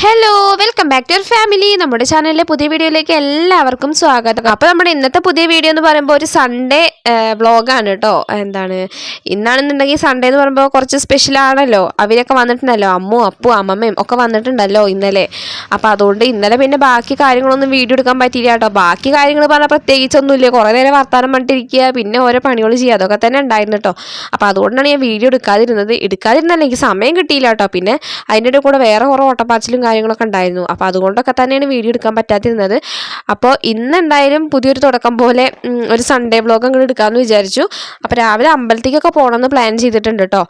Hello, welcome back to your family. നമ്മുടെ ചാനലിലെ പുതിയ വീഡിയോയിലേക്ക് എല്ലാവർക്കും സ്വാഗതം. അപ്പോൾ നമ്മുടെ ഇന്നത്തെ പുതിയ വീഡിയോ എന്ന് പറയുമ്പോൾ ഒരു സൺഡേ വ്ളോഗാണ് കേട്ടോ. ഇന്നാണെന്നുണ്ടെങ്കിൽ സൺഡേ എന്ന് പറയുമ്പോൾ കുറച്ച് സ്പെഷ്യലാണല്ലോ. അവരൊക്കെ വന്നിട്ടുണ്ടല്ലോ, അമ്മു അപ്പു അമ്മമ്മയും ഒക്കെ വന്നിട്ടുണ്ടല്ലോ ഇന്നലെ. അപ്പോൾ അതുകൊണ്ട് ഇന്നലെ പിന്നെ ബാക്കി കാര്യങ്ങളൊന്നും വീഡിയോ എടുക്കാൻ പറ്റിയില്ല കേട്ടോ. ബാക്കി കാര്യങ്ങൾ പറഞ്ഞാൽ പ്രത്യേകിച്ചൊന്നുമില്ല. കുറേ നേരം വർത്താനം പറഞ്ഞിട്ടിരിക്കുക, പിന്നെ ഓരോ പണികൾ ചെയ്യുക, അതൊക്കെ തന്നെ ഉണ്ടായിരുന്നു കേട്ടോ. അപ്പോൾ അതുകൊണ്ടാണ് ഞാൻ വീഡിയോ എടുക്കാതിരുന്നല്ല എനിക്ക് സമയം കിട്ടിയില്ല കേട്ടോ. പിന്നെ അതിൻ്റെ കൂടെ വേറെ കുറേ ഓട്ടപ്പാച്ചിലും കാര്യങ്ങളൊക്കെ ഉണ്ടായിരുന്നു. അപ്പോൾ അതുകൊണ്ടൊക്കെ തന്നെയാണ് വീഡിയോ എടുക്കാൻ പറ്റാതിരുന്നത്. അപ്പോൾ ഇന്ന് എന്തായാലും പുതിയൊരു തുടക്കം പോലെ ഒരു സൺഡേ വ്ളോഗ് അങ്ങോട്ട് എടുക്കാമെന്ന് വിചാരിച്ചു. അപ്പോൾ രാവിലെ അമ്പലത്തേക്കൊക്കെ പോകണമെന്ന് പ്ലാൻ ചെയ്തിട്ടുണ്ട് കേട്ടോ.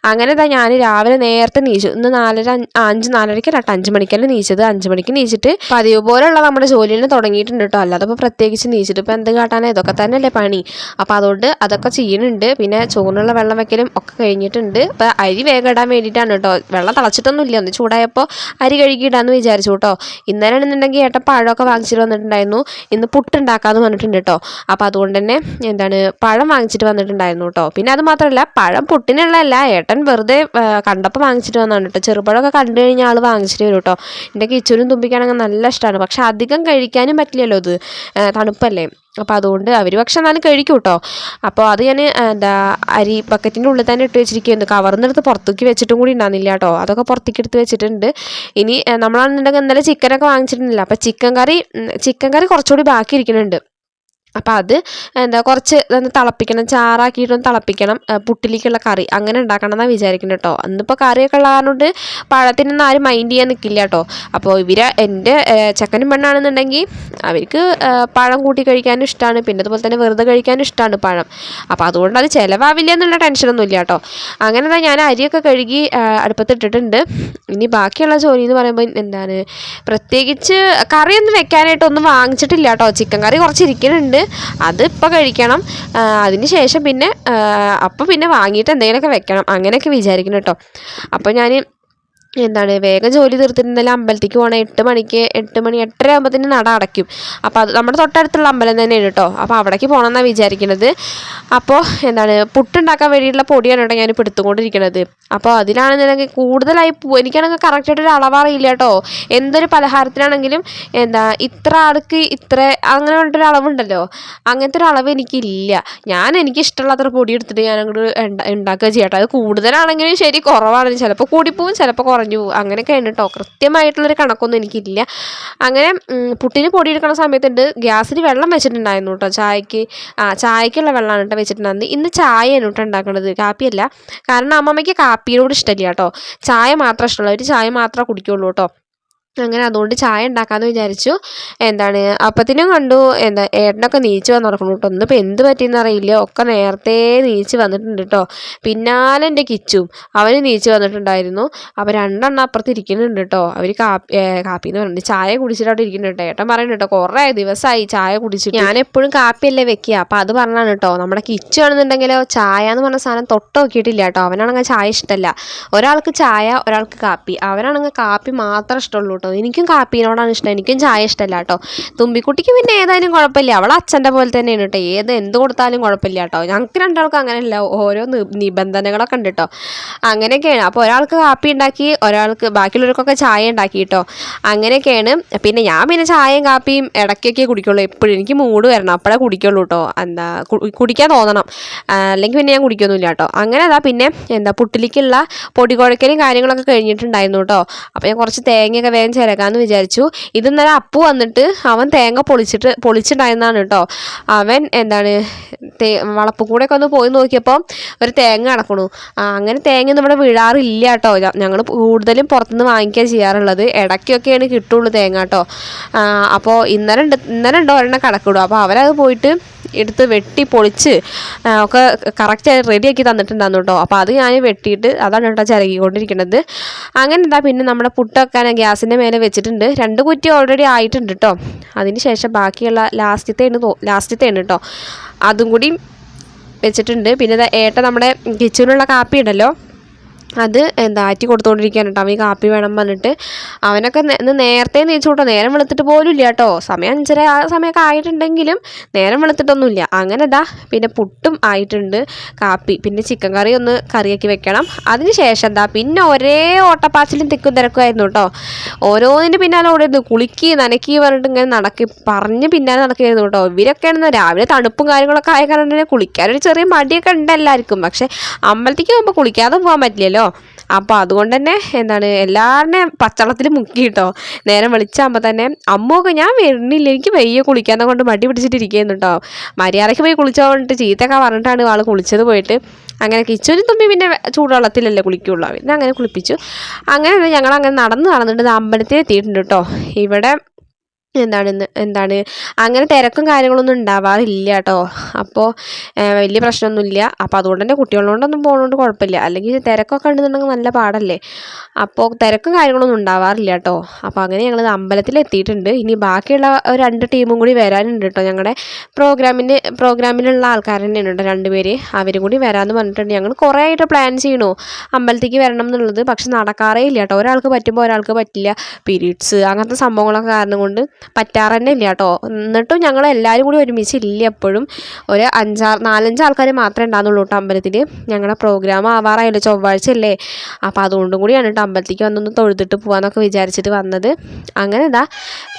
അങ്ങനെ ഞാൻ രാവിലെ നേരത്തെ നീച്ചു. ഇന്ന് 5 മണിക്കല്ല നീച്ചത്. 5 മണിക്ക് നീച്ചിട്ട് പതിവ് പോലെയുള്ള നമ്മുടെ ജോലിയിൽ തുടങ്ങിയിട്ടുണ്ട് കേട്ടോ. അല്ലാതെ ഇപ്പോൾ പ്രത്യേകിച്ച് നീച്ചിട്ട് ഇപ്പോൾ എന്ത് കാട്ടാനോ ഇതൊക്കെ തന്നെയല്ലേ പണി. അപ്പോൾ അതുകൊണ്ട് അതൊക്കെ ചെയ്യുന്നുണ്ട്. പിന്നെ ചോറിനുള്ള വെള്ളം വെക്കലും ഒക്കെ കഴിഞ്ഞിട്ടുണ്ട്. അപ്പോൾ അരി വേഗം ഇടാൻ വേണ്ടിയിട്ടാണ് കേട്ടോ. വെള്ളം തിളച്ചിട്ടൊന്നുമില്ല, ഒന്ന് ചൂടായപ്പോൾ അരി കഴുകിയിടാന്ന് വിചാരിച്ചു കേട്ടോ. ഇന്നലെ ആണെന്നുണ്ടെങ്കിൽ ഏട്ടൻ പഴമൊക്കെ വാങ്ങിച്ചിട്ട് വന്നിട്ടുണ്ടായിരുന്നു. ഇന്ന് പുട്ടുണ്ടാക്കാമെന്ന് പറഞ്ഞിട്ടുണ്ട് കേട്ടോ. അപ്പോൾ അതുകൊണ്ട് തന്നെ പഴം വാങ്ങിച്ചിട്ട് വന്നിട്ടുണ്ടായിരുന്നു കേട്ടോ. പിന്നെ അത് മാത്രമല്ല, പഴം പുട്ടിനുള്ളതല്ല, ഏട്ടൻ വെറുതെ കണ്ടപ്പോൾ വാങ്ങിച്ചിട്ട് വന്നതാണ് കേട്ടോ. ചെറുപഴമൊക്കെ കണ്ടു കഴിഞ്ഞാൽ ആൾ വാങ്ങിച്ചിട്ട് വരും കേട്ടോ. എൻ്റെ കിച്ചനും തുമ്പിക്കാണെങ്കിൽ നല്ല ഇഷ്ടമാണ്. പക്ഷെ അധികം കഴിക്കാനും പറ്റില്ലല്ലോ, ഇത് തണുപ്പല്ലേ. അപ്പോൾ അതുകൊണ്ട് അവർ പക്ഷെ എന്നാലും കഴിക്കും കേട്ടോ. അപ്പോൾ അത് ഞാൻ അരി ബക്കറ്റിൻ്റെ ഉള്ളിൽ തന്നെ ഇട്ട് വെച്ചിരിക്കുന്നു. കവർന്നെടുത്ത് പുറത്തേക്ക് വെച്ചിട്ടും കൂടി ഉണ്ടാകുന്നില്ല കേട്ടോ. അതൊക്കെ പുറത്തേക്ക് എടുത്ത് വെച്ചിട്ടുണ്ട്. ഇനി നമ്മളാണെന്നുണ്ടെങ്കിൽ ഇന്നലെ ചിക്കനൊക്കെ വാങ്ങിച്ചിട്ടുണ്ടല്ലോ. അപ്പോൾ ചിക്കൻ കറി കുറച്ചുകൂടി ബാക്കി ഇരിക്കുന്നുണ്ട്. അപ്പോൾ അത് കുറച്ച് തിളപ്പിക്കണം, ചാറാക്കിയിട്ടൊന്ന് തിളപ്പിക്കണം. പുട്ടിലേക്കുള്ള കറി അങ്ങനെ ഉണ്ടാക്കണം എന്നാണ് വിചാരിക്കുന്നത് കേട്ടോ. അന്നിപ്പോൾ കറിയൊക്കെ ഉള്ള കാരണം പഴത്തിനൊന്നും ആരും മൈൻഡ് ചെയ്യാൻ നിൽക്കില്ല കേട്ടോ. അപ്പോൾ എൻ്റെ ചെക്കനും പെണ്ണാണെന്നുണ്ടെങ്കിൽ അവർക്ക് പഴം കൂട്ടി കഴിക്കാനും ഇഷ്ടമാണ്. പിന്നെ അതുപോലെ തന്നെ വെറുതെ കഴിക്കാനും ഇഷ്ടമാണ് പഴം. അപ്പോൾ അതുകൊണ്ട് അത് ചിലവാവില്ല എന്നുള്ള ടെൻഷനൊന്നും ഇല്ല കേട്ടോ. അങ്ങനെ ഞാൻ അരിയൊക്കെ കഴുകി അടുപ്പത്തിട്ടിട്ടുണ്ട്. ഇനി ബാക്കിയുള്ള ജോലി എന്ന് പറയുമ്പോൾ പ്രത്യേകിച്ച് കറിയൊന്നും വെക്കാനായിട്ടൊന്നും വാങ്ങിച്ചിട്ടില്ല കേട്ടോ. ചിക്കൻ കറി കുറച്ച് ഇരിക്കുന്നുണ്ട്, അത് ഇപ്പോൾ കഴിക്കണം. അതിന് ശേഷം പിന്നെ വാങ്ങിയിട്ട് എന്തെങ്കിലുമൊക്കെ വെക്കണം അങ്ങനെയൊക്കെ വിചാരിക്കണം കേട്ടോ. അപ്പോൾ ഞാൻ വേഗം ജോലി തീർത്തിട്ടുണ്ടെങ്കിൽ അമ്പലത്തേക്ക് പോകണം. 8 മണി 8:30 ആകുമ്പോഴത്തേന് നട അടയ്ക്കും. അപ്പോൾ അത് നമ്മുടെ തൊട്ടടുത്തുള്ള അമ്പലം തന്നെയാണ് കേട്ടോ. അപ്പോൾ അവിടേക്ക് പോകണം എന്നാണ് വിചാരിക്കുന്നത്. അപ്പോൾ പുട്ടുണ്ടാക്കാൻ വേണ്ടിയിട്ടുള്ള പൊടിയാണ് കേട്ടോ ഞാനിപ്പോൾ എടുത്തുകൊണ്ടിരിക്കുന്നത്. അപ്പോൾ അതിലാണെന്നുണ്ടെങ്കിൽ കൂടുതലായി എനിക്കാണെങ്കിൽ കറക്റ്റായിട്ടൊരു അളവറിയില്ല കേട്ടോ. എന്തൊരു പലഹാരത്തിനാണെങ്കിലും ഇത്ര ആൾക്ക് ഇത്ര അങ്ങനെ പറഞ്ഞിട്ടൊരു അളവുണ്ടല്ലോ, അങ്ങനത്തെ ഒരു അളവ് എനിക്കില്ല. എനിക്ക് ഇഷ്ടമുള്ള അത്ര പൊടി എടുത്തിട്ട് ഞാൻ അങ്ങോട്ട് ഉണ്ടാക്കുക ചെയ്യട്ടോ. അത് കൂടുതലാണെങ്കിലും ശരി, കുറവാണെങ്കിലും ചിലപ്പോൾ കൂടിപ്പോവും, ചിലപ്പോൾ കുറഞ്ഞു പോകും. അങ്ങനെയൊക്കെയാണ് കേട്ടോ. കൃത്യമായിട്ടുള്ളൊരു കണക്കൊന്നും എനിക്കില്ല. അങ്ങനെ പുട്ടിന് പൊടി എടുക്കുന്ന സമയത്തുണ്ട് ഗ്യാസിൽ വെള്ളം വെച്ചിട്ടുണ്ടായിരുന്നു കേട്ടോ. ചായക്കുള്ള വെള്ളമാണ് കേട്ടോ വെച്ചിട്ടുണ്ടായിരുന്നു. ഇന്ന് ചായയാണ് കേട്ടോ ഉണ്ടാക്കുന്നത്, കാപ്പിയല്ല. കാരണം അമ്മമ്മയ്ക്ക് കാപ്പിയോട് ഇഷ്ടമില്ല കേട്ടോ. ചായ മാത്രമേ ഇഷ്ടമുള്ളൂ. അവർ ചായ മാത്രമേ കുടിക്കുള്ളൂ കേട്ടോ. അങ്ങനെ അതുകൊണ്ട് ചായ ഉണ്ടാക്കാമെന്ന് വിചാരിച്ചു. അപ്പത്തിനും കണ്ടു ഏട്ടനൊക്കെ നീച്ച് വന്ന് നടക്കണം കേട്ടോ. ഒന്നിപ്പോൾ എന്ത് പറ്റിയെന്ന് അറിയില്ല, ഒക്കെ നേരത്തെ നീച്ച് വന്നിട്ടുണ്ട് കേട്ടോ. പിന്നാലെ എൻ്റെ കിച്ചും അവന് നീച്ച് വന്നിട്ടുണ്ടായിരുന്നു. അപ്പോൾ 2 എണ്ണം അപ്പുറത്ത് ഇരിക്കുന്നുണ്ട് കേട്ടോ. അവർ കാപ്പി എന്ന് പറഞ്ഞിട്ട് ചായ കുടിച്ചിട്ട് അവിടെ ഇരിക്കുന്നുണ്ട് കേട്ടോ. ഏട്ടൻ പറയുന്നുണ്ട് കേട്ടോ, കുറേ ദിവസമായി ചായ കുടിച്ചിട്ട്, ഞാൻ എപ്പോഴും കാപ്പിയല്ലേ വെക്കുക. അപ്പോൾ അത് പറഞ്ഞാണ് കേട്ടോ. നമ്മുടെ കിച്ചു ആണെന്നുണ്ടെങ്കിലോ ചായ എന്ന് പറഞ്ഞ സാധനം തൊട്ട് നോക്കിയിട്ടില്ല കേട്ടോ. അവനാണെങ്കിൽ ചായ ഇഷ്ടമല്ല. ഒരാൾക്ക് ചായ, ഒരാൾക്ക് കാപ്പി. അവനാണെങ്കിൽ കാപ്പി മാത്രമേ ഇഷ്ടമുള്ളൂ. എനിക്കും കാപ്പീനോടാണ് ഇഷ്ടം, എനിക്കും ചായ ഇഷ്ടമല്ല കേട്ടോ. തുമ്പിക്കുട്ടിക്ക് പിന്നെ ഏതായാലും കുഴപ്പമില്ല, അവൾ അച്ഛൻ്റെ പോലെ തന്നെയാണ് കേട്ടോ. എന്ത് കൊടുത്താലും കുഴപ്പമില്ല കേട്ടോ. ഞങ്ങൾക്ക് രണ്ടാൾക്കും അങ്ങനെയല്ല, ഓരോ നിബന്ധനകളൊക്കെ ഉണ്ട് കേട്ടോ. അങ്ങനെയൊക്കെയാണ്. അപ്പോൾ ഒരാൾക്ക് കാപ്പി ഉണ്ടാക്കി, ഒരാൾക്ക് ബാക്കിയുള്ളവർക്കൊക്കെ ചായ ഉണ്ടാക്കി കേട്ടോ. അങ്ങനെയൊക്കെയാണ്. പിന്നെ ഞാൻ ചായയും കാപ്പിയും ഇടയ്ക്കൊക്കെ കുടിക്കുള്ളൂ. എപ്പോഴും എനിക്ക് മൂഡ് വരണം, അപ്പോഴേ കുടിക്കുള്ളൂ കേട്ടോ. കുടിക്കാൻ തോന്നണം, അല്ലെങ്കിൽ പിന്നെ ഞാൻ കുടിക്കൊന്നുമില്ല കേട്ടോ. അങ്ങനെ പിന്നെ പുട്ടിലേക്കുള്ള പൊടി കുഴക്കലും കാര്യങ്ങളൊക്കെ കഴിഞ്ഞിട്ടുണ്ടായിരുന്നു കേട്ടോ. അപ്പോൾ ഞാൻ കുറച്ച് തേങ്ങയൊക്കെ വേഗം ചിരകാമെന്ന് വിചാരിച്ചു. ഇത് ഇന്നലെ അപ്പു വന്നിട്ട് അവൻ തേങ്ങ പൊളിച്ചിട്ടുണ്ടായിരുന്നതാണ് കേട്ടോ. അവൻ വളപ്പ് കൂടെയൊക്കെ ഒന്ന് പോയി നോക്കിയപ്പോൾ ഒരു തേങ്ങ കിടക്കണു. അങ്ങനെ തേങ്ങ നമ്മുടെ വീഴാറില്ല കേട്ടോ. ഞങ്ങൾ കൂടുതലും പുറത്തുനിന്ന് വാങ്ങിക്കുക ചെയ്യാറുള്ളത്. ഇടയ്ക്കൊക്കെയാണ് കിട്ടുള്ളൂ തേങ്ങ കേട്ടോ. അപ്പോൾ ഇന്നലെ ഉണ്ടോ ഒരെണ്ണം കിടക്കിടും. അപ്പോൾ അവരത് പോയിട്ട് എടുത്ത് വെട്ടി പൊളിച്ച് ഒക്കെ കറക്റ്റ് റെഡിയാക്കി തന്നിട്ടുണ്ടായിരുന്നു കേട്ടോ. അപ്പോൾ അത് ഞാൻ വെട്ടിയിട്ട് അതാണ് കേട്ടോ ചിരകിക്കൊണ്ടിരിക്കുന്നത്. അങ്ങനെ പിന്നെ നമ്മുടെ പുട്ടൊക്കെ ഗ്യാസിൻ്റെ മേലെ വെച്ചിട്ടുണ്ട്. 2 കുറ്റി ഓൾറെഡി ആയിട്ടുണ്ട് കേട്ടോ. അതിന് ശേഷം ബാക്കിയുള്ള ലാസ്റ്റത്തെയാണ് കേട്ടോ, അതും കൂടി വെച്ചിട്ടുണ്ട്. പിന്നെ ഏട്ട നമ്മുടെ കിച്ചണിലുള്ള കാപ്പി ഉണ്ടല്ലോ, അത് ആറ്റി കൊടുത്തുകൊണ്ടിരിക്കുകയാണ് കേട്ടോ. അവന് കാപ്പി വേണം പറഞ്ഞിട്ട് അവനൊക്കെ ഇന്ന് നേരത്തെ നീച്ചു കേട്ടോ. നേരം വെളുത്തിട്ട് പോലും ഇല്ല കേട്ടോ. സമയം 5:30 ആ സമയമൊക്കെ ആയിട്ടുണ്ടെങ്കിലും നേരം വെളുത്തിട്ടൊന്നുമില്ല. അങ്ങനെ പിന്നെ പുട്ടും ആയിട്ടുണ്ട്, കാപ്പി, പിന്നെ ചിക്കൻ കറി ഒന്ന് കറിയാക്കി വെക്കണം. അതിന് ശേഷം പിന്നെ ഒരേ ഓട്ടപ്പാച്ചിലും തിക്കും തിരക്കുമായിരുന്നു കേട്ടോ. ഓരോന്നിൻ്റെ പിന്നാലെ ഓടിയിരുന്നു. കുളിക്കി നനക്കി പറഞ്ഞിട്ട് ഇങ്ങനെ പറഞ്ഞ് പിന്നാലെ നടക്കുകയായിരുന്നു കേട്ടോ. ഇവരൊക്കെയാണെന്ന് രാവിലെ തണുപ്പും കാര്യങ്ങളൊക്കെ ആയ കാരണം തന്നെ കുളിക്കാനൊരു ചെറിയ മടിയൊക്കെ ഉണ്ട് എല്ലാവർക്കും. പക്ഷേ അമ്പലത്തേക്ക് പോകുമ്പോൾ കുളിക്കാതെ പോകാൻ പറ്റില്ലല്ലോ. അപ്പോൾ അതുകൊണ്ട് തന്നെ എല്ലാവരുടെയും പച്ചവെള്ളത്തിൽ മുക്കി കേട്ടോ. നേരം വെളിച്ചാകുമ്പോൾ തന്നെ അമ്മയൊക്കെ ഞാൻ വരുന്നില്ല, എനിക്ക് വയ്യ കുളിക്കാതെ കൊണ്ട് മടി പിടിച്ചിട്ടിരിക്കുന്നു കേട്ടോ. മര്യാദയ്ക്ക് പോയി കുളിച്ചോ പറഞ്ഞിട്ട് ചീത്തൊക്കെ പറഞ്ഞിട്ടാണ് ആൾ കുളിച്ചത് പോയിട്ട്. അങ്ങനെ കിച്ചനും തുമ്പി പിന്നെ ചൂടുവെള്ളത്തിലല്ലേ കുളിക്കുള്ളൂ. പിന്നെ അങ്ങനെ കുളിപ്പിച്ചു. അങ്ങനെ ഞങ്ങളങ്ങനെ നടന്നിട്ട് അമ്പലത്തിൽ എത്തിയിട്ടുണ്ട് കേട്ടോ. ഇവിടെ അങ്ങനെ തിരക്കും കാര്യങ്ങളൊന്നും ഉണ്ടാവാറില്ല കേട്ടോ. അപ്പോൾ വലിയ പ്രശ്നമൊന്നുമില്ല. അപ്പോൾ അതുകൊണ്ട് തന്നെ കുട്ടികളോണ്ടൊന്നും പോകുന്നതുകൊണ്ട് കുഴപ്പമില്ല. അല്ലെങ്കിൽ തിരക്കൊക്കെ ഉണ്ടെന്നുണ്ടെങ്കിൽ നല്ല പാടല്ലേ. അപ്പോൾ തിരക്കും കാര്യങ്ങളൊന്നും ഉണ്ടാവാറില്ല കേട്ടോ. അപ്പോൾ അങ്ങനെ ഞങ്ങൾ അമ്പലത്തിൽ എത്തിയിട്ടുണ്ട്. ഇനി ബാക്കിയുള്ള 2 ടീമും കൂടി വരാനുണ്ട് കേട്ടോ. ഞങ്ങളുടെ പ്രോഗ്രാമിലുള്ള ആൾക്കാർ തന്നെയാണ് കേട്ടോ 2 പേര്. അവരും കൂടി വരാമെന്ന് പറഞ്ഞിട്ടുണ്ട്. ഞങ്ങൾ കുറേ ആയിട്ട് പ്ലാൻ ചെയ്യണു അമ്പലത്തേക്ക് വരണം എന്നുള്ളത്. പക്ഷെ നടക്കാറേ ഇല്ല കേട്ടോ. ഒരാൾക്ക് പറ്റുമ്പോൾ ഒരാൾക്ക് പറ്റില്ല. പീരീഡ്സ് അങ്ങനത്തെ സംഭവങ്ങളൊക്കെ കാരണം കൊണ്ട് പറ്റാറ് തന്നെ ഇല്ല കേട്ടോ. എന്നിട്ടും ഞങ്ങൾ എല്ലാവരും കൂടി ഒരുമിച്ചില്ല. എപ്പോഴും ഒരു 4-5 ആൾക്കാർ മാത്രമേ ഉണ്ടാകുന്നുള്ളൂ കേട്ടോ അമ്പലത്തിൽ. ഞങ്ങളുടെ പ്രോഗ്രാം ആവാറായല്ലോ, ചൊവ്വാഴ്ച അല്ലേ. അപ്പോൾ അതുകൊണ്ടും കൂടിയാണ് കേട്ടോ അമ്പലത്തേക്ക് വന്നൊന്ന് തൊഴുതിട്ട് പോകാമെന്നൊക്കെ വിചാരിച്ചിട്ട് വന്നത്. അങ്ങനെ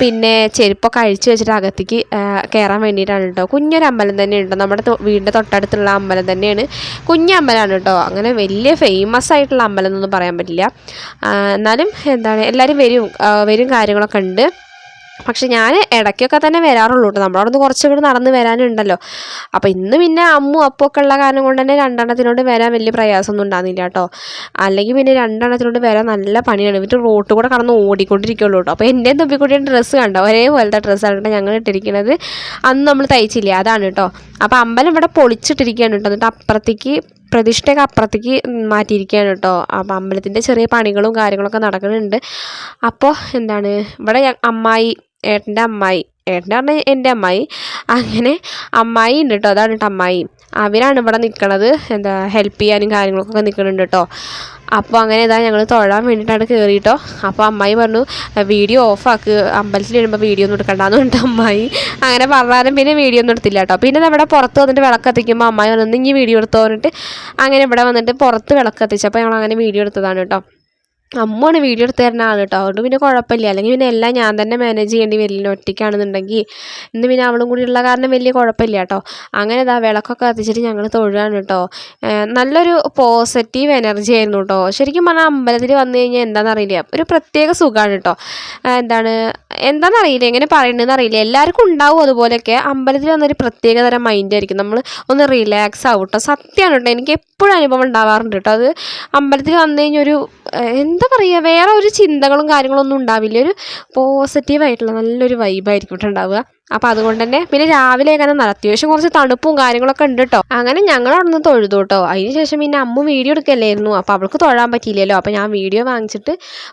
പിന്നെ ചെരുപ്പൊക്കെ അഴിച്ചു വെച്ചിട്ട് അകത്തേക്ക് കയറാൻ വേണ്ടിയിട്ടാണ് കേട്ടോ. കുഞ്ഞൊരു അമ്പലം തന്നെയാണ് കേട്ടോ. നമ്മുടെ വീടിൻ്റെ തൊട്ടടുത്തുള്ള അമ്പലം തന്നെയാണ്. കുഞ്ഞമ്പലമാണ് കേട്ടോ. അങ്ങനെ വലിയ ഫേമസ് ആയിട്ടുള്ള അമ്പലം എന്നൊന്നും പറയാൻ പറ്റില്ല. എന്നാലും എല്ലാവരും വരും കാര്യങ്ങളൊക്കെ ഉണ്ട്. പക്ഷെ ഞാൻ ഇടയ്ക്കൊക്കെ തന്നെ വരാറുള്ളൂ കേട്ടോ. നമ്മളവിടെ നിന്ന് കുറച്ചുകൂടി നടന്ന് വരാനുണ്ടല്ലോ. അപ്പോൾ ഇന്ന് പിന്നെ അപ്പൊക്കെ ഉള്ള കാരണം കൊണ്ട് തന്നെ 2 എണ്ണത്തിനോട് വരാൻ വലിയ പ്രയാസമൊന്നും ഉണ്ടാകുന്നില്ല കേട്ടോ. അല്ലെങ്കിൽ പിന്നെ 2 എണ്ണത്തിനോട് വരാൻ നല്ല പണിയാണ്. ഇവർ റോട്ടിൽ കൂടെ കടന്ന് ഓടിക്കൊണ്ടിരിക്കുള്ളൂ കേട്ടോ. അപ്പോൾ എൻ്റെയും തുമ്പിക്കുട്ടിയുടെ ഡ്രസ്സ് കണ്ടോ, ഒരേപോലത്തെ ഡ്രസ്സാണ് കേട്ടോ ഞങ്ങൾ ഇട്ടിരിക്കുന്നത്. അന്ന് നമ്മൾ തയ്ച്ചില്ല, അതാണ് കേട്ടോ. അപ്പോൾ അമ്പലം ഇവിടെ പൊളിച്ചിട്ടിരിക്കുകയാണ് കേട്ടോ. എന്നിട്ട് പ്രതിഷ്ഠയൊക്കെ അപ്പുറത്തേക്ക് മാറ്റിയിരിക്കുകയാണ് കേട്ടോ. അപ്പോൾ അമ്പലത്തിൻ്റെ ചെറിയ പണികളും കാര്യങ്ങളൊക്കെ നടക്കുന്നുണ്ട്. അപ്പോൾ ഇവിടെ ഏട്ടൻ്റെ അമ്മായി പറഞ്ഞാൽ എൻ്റെ അമ്മായി, അങ്ങനെ അമ്മായി ഉണ്ട് കേട്ടോ. അതാണ് കേട്ടോ അമ്മായി. അവരാണ് ഇവിടെ നിൽക്കണത്, ഹെൽപ്പ് ചെയ്യാനും കാര്യങ്ങളൊക്കെ നിൽക്കുന്നുണ്ട് കേട്ടോ. അപ്പോൾ അങ്ങനെ ഞങ്ങൾ തൊഴാൻ വേണ്ടിയിട്ടാണ് കയറിയിട്ടോ. അപ്പോൾ അമ്മായി പറഞ്ഞു വീഡിയോ ഓഫാക്ക്, അമ്പലത്തിൽ വരുമ്പോൾ വീഡിയോ ഒന്നും എടുക്കണ്ടെന്ന് പറഞ്ഞിട്ട് അമ്മായി അങ്ങനെ പറഞ്ഞാലും പിന്നെ വീഡിയോ ഒന്നും എടുത്തില്ല കേട്ടോ. പിന്നെ ഇവിടെ പുറത്ത് വന്നിട്ട് വിളക്ക് കത്തിക്കുമ്പോൾ അമ്മായി വന്നു ഇനി വീഡിയോ എടുത്തോ പറഞ്ഞിട്ട് അങ്ങനെ ഇവിടെ വന്നിട്ട് പുറത്ത് വിളക്ക് കത്തിച്ചപ്പോൾ ഞങ്ങൾ അങ്ങനെ വീഡിയോ എടുത്തതാണ് കേട്ടോ. അമ്മയാണ് വീഡിയോ എടുത്ത് തരുന്ന ആൾ കേട്ടോ. അതുകൊണ്ട് പിന്നെ കുഴപ്പമില്ല. അല്ലെങ്കിൽ പിന്നെ എല്ലാം ഞാൻ തന്നെ മാനേജ് ചെയ്യേണ്ടി വരില്ല ഒറ്റയ്ക്കാണെന്നുണ്ടെങ്കിൽ. ഇന്ന് പിന്നെ അവളും കൂടി ഉള്ള കാരണം വലിയ കുഴപ്പമില്ല കേട്ടോ. അങ്ങനെ വിളക്കൊക്കെ കത്തിച്ചിട്ട് ഞങ്ങൾ തൊഴുകയാണ് കേട്ടോ. നല്ലൊരു പോസിറ്റീവ് എനർജി ആയിരുന്നു കേട്ടോ. ശരിക്കും പറഞ്ഞാൽ അമ്പലത്തിൽ വന്നു കഴിഞ്ഞാൽ എന്താണെന്നറിയില്ല, ഒരു പ്രത്യേക സുഖമാണ് കേട്ടോ. എന്താണെന്നറിയില്ല, എങ്ങനെ പറയണമെന്ന് അറിയില്ല. എല്ലാവർക്കും ഉണ്ടാവും അതുപോലെയൊക്കെ. അമ്പലത്തിൽ വന്നൊരു പ്രത്യേകതരം മൈൻഡായിരിക്കും. നമ്മൾ ഒന്ന് റിലാക്സ് ആവും കേട്ടോ. സത്യമാണ് കേട്ടോ. എനിക്ക് എപ്പോഴും അനുഭവം ഉണ്ടാവാറുണ്ട് കേട്ടോ. അത് അമ്പലത്തിൽ വന്നു കഴിഞ്ഞാൽ ഒരു എന്താ പറയുക, വേറെ ഒരു ചിന്തകളും കാര്യങ്ങളൊന്നും ഉണ്ടാവില്ല. ഒരു പോസിറ്റീവായിട്ടുള്ള നല്ലൊരു വൈബായിരിക്കും കേട്ടോ ഉണ്ടാവുക. അപ്പോൾ അതുകൊണ്ട് തന്നെ പിന്നെ രാവിലെ അങ്ങനെ അത്യാവശ്യം കുറച്ച് തണുപ്പും കാര്യങ്ങളൊക്കെ ഉണ്ട് കേട്ടോ. അങ്ങനെ ഞങ്ങൾ അവിടെ നിന്ന് തൊഴുതു കേട്ടോ. അതിന് ശേഷം പിന്നെ അമ്മ വീഡിയോ എടുക്കല്ലായിരുന്നു. അപ്പോൾ അവൾക്ക് തൊഴാൻ പറ്റിയില്ലല്ലോ. അപ്പോൾ ഞാൻ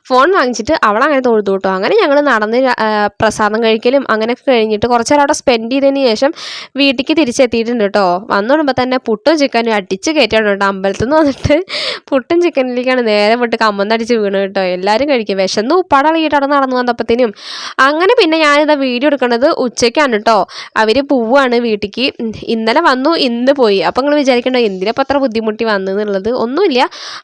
ഫോൺ വാങ്ങിച്ചിട്ട് അവളങ്ങനെ തൊഴുതു കേട്ടോ. അങ്ങനെ ഞങ്ങൾ നടന്ന് പ്രസാദം കഴിക്കലും അങ്ങനെയൊക്കെ കഴിഞ്ഞിട്ട് കുറച്ച് നേരം അവിടെ സ്പെൻഡ് ചെയ്തതിന് ശേഷം വീട്ടിലേക്ക് തിരിച്ചെത്തിയിട്ടുണ്ട് കേട്ടോ. വന്നു വിടുമ്പോൾ തന്നെ പുട്ടും ചിക്കനും അടിച്ച് കയറ്റാണ് കേട്ടോ. അമ്പലത്തിൽ നിന്ന് വന്നിട്ട് പുട്ടും ചിക്കനിലേക്കാണ് നേരെ വിട്ട് കമ്മന്നടിച്ച് വീണ് കേട്ടോ. എല്ലാവരും കഴിക്കും. വിശന്ന് ഉപ്പാടളകിയിട്ട് അവിടെ നടന്നു വന്നപ്പോഴത്തേനും അങ്ങനെ പിന്നെ ഞാനിതാ വീഡിയോ എടുക്കുന്നത് ഉച്ചയ്ക്കാണ് കേട്ടോ. അവർ പോവുകയാണ് വീട്ടിലേക്ക്. ഇന്നലെ വന്നു, ഇന്ന് പോയി. അപ്പോൾ നിങ്ങൾ വിചാരിക്കണ്ടോ എന്തിനപ്പോൾ അത്ര ബുദ്ധിമുട്ടി വന്നെന്നുള്ളത്? ഒന്നുമില്ല,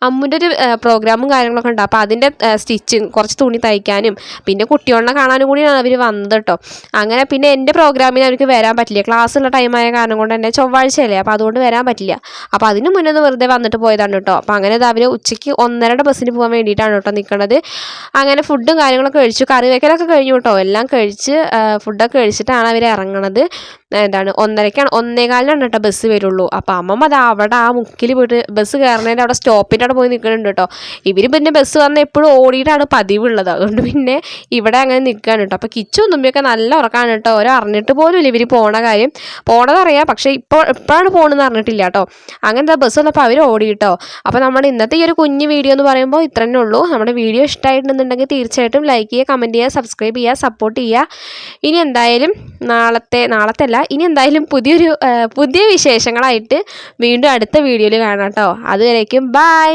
അമ്മുൻ്റെ ഒരു പ്രോഗ്രാമും കാര്യങ്ങളൊക്കെ ഉണ്ട്. അപ്പോൾ അതിൻ്റെ സ്റ്റിച്ചിങ്, കുറച്ച് തുണി തയ്ക്കാനും പിന്നെ കുട്ടികളെ കാണാനും കൂടിയാണ് അവർ വന്നത് കേട്ടോ. അങ്ങനെ പിന്നെ എൻ്റെ പ്രോഗ്രാമിന് അവർക്ക് വരാൻ പറ്റില്ല, ക്ലാസ്സുള്ള ടൈമായ കാരണം കൊണ്ട് തന്നെ ചൊവ്വാഴ്ചയല്ലേ, അപ്പോൾ അതുകൊണ്ട് വരാൻ പറ്റില്ല. അപ്പോൾ അതിന് മുന്നേ ഒന്ന് വെറുതെ വന്നിട്ട് പോയതാണ് കേട്ടോ. അപ്പോൾ അങ്ങനെ അവർ ഉച്ചയ്ക്ക് 1:30 ബസ്സിന് പോകാൻ വേണ്ടിയിട്ടാണ് കേട്ടോ നിൽക്കുന്നത്. അങ്ങനെ ഫുഡും കാര്യങ്ങളൊക്കെ കഴിച്ചു, കറി വയ്ക്കലൊക്കെ കഴിഞ്ഞു കേട്ടോ. എല്ലാം കഴിച്ച് ഫുഡൊക്കെ കഴിച്ചിട്ടാണ് അവർ ഇറങ്ങണത്. 1:15 കേട്ടോ ബസ് വരുള്ളൂ. അപ്പോൾ അമ്മമ്മ അവിടെ ആ മുക്കിൽ പോയിട്ട് ബസ് കയറുന്നതിൻ്റെ അവിടെ സ്റ്റോപ്പിൻ്റെ അവിടെ പോയി നിൽക്കുന്നുണ്ട് കേട്ടോ. ഇവർ പിന്നെ ബസ് വന്നാൽ എപ്പോഴും ഓടിയിട്ടാണ് പതിവുള്ളത്. അതുകൊണ്ട് പിന്നെ ഇവിടെ അങ്ങനെ നിൽക്കുകയാണ് കേട്ടോ. അപ്പോൾ കിച്ചും തുമ്പിയൊക്കെ നല്ല ഉറക്കാണ് കേട്ടോ. അറിഞ്ഞിട്ട് പോലും ഇല്ല ഇവർ പോണ കാര്യം. പോണതറിയാം, പക്ഷേ ഇപ്പോഴാണ് പോകണമെന്ന് അറിഞ്ഞിട്ടില്ല കേട്ടോ. അങ്ങനത്തെ ബസ് വന്നപ്പോൾ അവർ ഓടി കേട്ടോ. അപ്പോൾ നമ്മുടെ ഇന്നത്തെ ഈ ഒരു കുഞ്ഞു വീഡിയോ എന്ന് പറയുമ്പോൾ ഇത്ര തന്നെ ഉള്ളൂ. നമ്മുടെ വീഡിയോ ഇഷ്ടമായിട്ടുണ്ടെന്നുണ്ടെങ്കിൽ തീർച്ചയായിട്ടും ലൈക്ക് ചെയ്യുക, കമൻറ്റ് ചെയ്യുക, സബ്സ്ക്രൈബ് ചെയ്യുക, സപ്പോർട്ട് ചെയ്യുക. ഇനി എന്തായാലും ഇനി എന്തായാലും പുതിയ വിശേഷങ്ങളായിട്ട് വീണ്ടും അടുത്ത വീഡിയോയിൽ കാണാം കേട്ടോ. അതുവരേക്കും ബൈ.